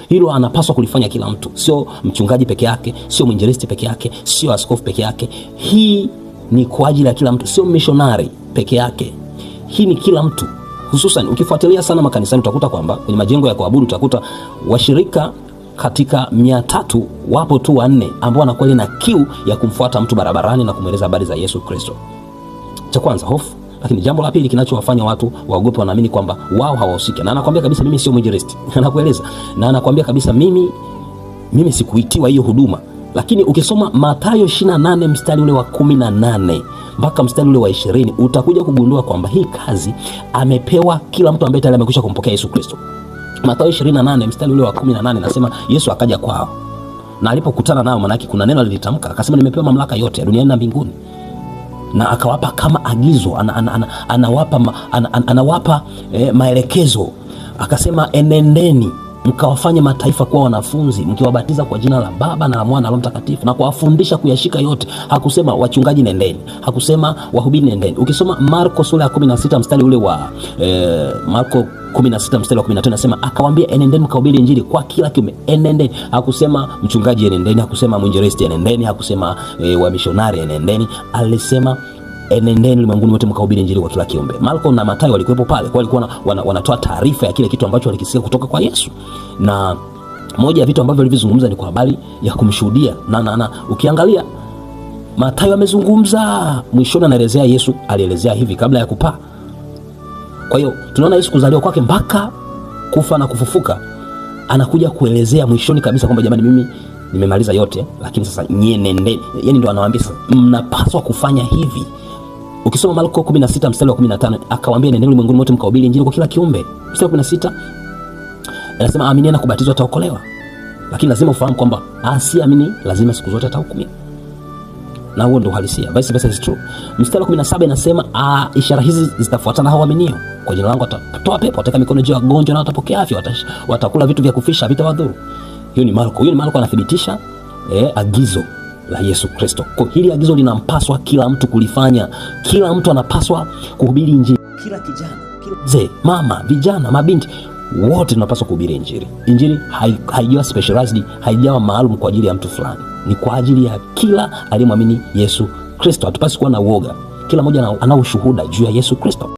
Hilo anapaswa kulifanya kila mtu, sio mchungaji peke yake, sio mwinjilisti peke yake, sio askofu peke yake. Hii ni kwa ajili ya kila mtu, sio missionary peke yake. Hii ni kila mtu. Hususan ukifuatilia sana makanisani utakuta kwamba kwenye majengo ya kuabudu utakuta washirika katika 300 wapo tu 4 ambao wanakuwa na kiu ya kumfuata mtu barabarani na kumweleza habari za Yesu Kristo. Cha kwanza hofu, lakini jambo la pili kinachowafanya watu waogope, wanaamini kwamba wao hawahusiki. Na anakuambia kabisa mimi sio mwinjilisti. Anakueleza na anakuambia kabisa mimi sikuitiwa hiyo huduma. Lakini ukisoma Mathayo 28 mstari ule wa 18 mpaka mstari ule wa 20 utakuja kugundua kwamba hii kazi amepewa kila mtu ambaye tayari amekwisha kumpokea Yesu Kristo. Mathayo 28 mstari ule wa 18 nasema Yesu akaja kwao. Na alipokutana nao, manaki kuna neno lilitamka, akasema nimepewa mamlaka yote duniani na mbinguni. Na akawapa kama agizo, anawapa maelekezo. Akasema enendeni mkawafanye mataifa kuwa wanafunzi, mkiwabatiza kwa jina la Baba na la Mwana na Roho Mtakatifu, na kuwafundisha kuyashika yote. Hakusema wachungaji nendeni, hakusema wahubiri nendeni. Ukisoma Marko sura ya 16 mstari ule wa Marko 16 mstari wa 15 nasema akawaambia enendeni mkahubiri injili kwa kila kiumbe. Enendeni. Hakusema mchungaji enendeni, hakusema mwinjilisti enendeni, hakusema wa missionary enendeni. Alisema enendeni ulimwenguni wote mkahubiri injili kwa kila kiumbe. Marko na Mathayo walikuwepo pale, kwa walikuwa wanatoa taarifa ya kile kitu ambacho walikisikia kutoka kwa Yesu. Na moja ya vitu ambavyo walivizungumza ni kwa habari ya kumshuhudia. Na ukiangalia Mathayo amezungumza, mwishoni anaelezea Yesu alielezea hivi kabla ya kupaa. Kwa hiyo tunaona Yesu kuzaliwa kwake mpaka kufa na kufufuka, anakuja kuelezea mwishoni kabisa kwamba jamani, mimi nimemaliza yote, lakini sasa nyie nendeni. Yaani ndio anawaambia sasa mnapaswa kufanya hivi. Ukisoma Marko 16 mstari wa 15 akawaambia nendeni ulimwenguni wote mkahubiri injili kwa kila kiumbe. Mstari wa 16 anasema aamini na kubatizwa ataokolewa. Lakini lazima ufahamu kwamba asiamini lazima siku zote atahukumiwa. Na huo ndio uhalisia. Vice versa is true. Mstari wa 17 inasema ishara hizi zitafuatana hao waaminio. Kwa jina langu watatoa pepo, wataweka mikono juu ya wagonjwa na watapokea afya, watakula vitu vya kufisha havitawadhuru. Hiyo ni Marko anathibitisha agizo la Yesu Kristo. Kwa hili agizo linampaswa kila mtu kulifanya. Kila mtu anapaswa kuhubiri injili. Kila kijana, kila mzee, mama, vijana, mabinti, wote tunapaswa kuhubiri injili. Injili haijawa specialized, haijawa maalum kwa ajili ya mtu fulani. Ni kwa ajili ya kila aliyemwamini Yesu Kristo. Hatupaswi kuwa na uoga. Kila mmoja ana ushuhuda juu ya Yesu Kristo.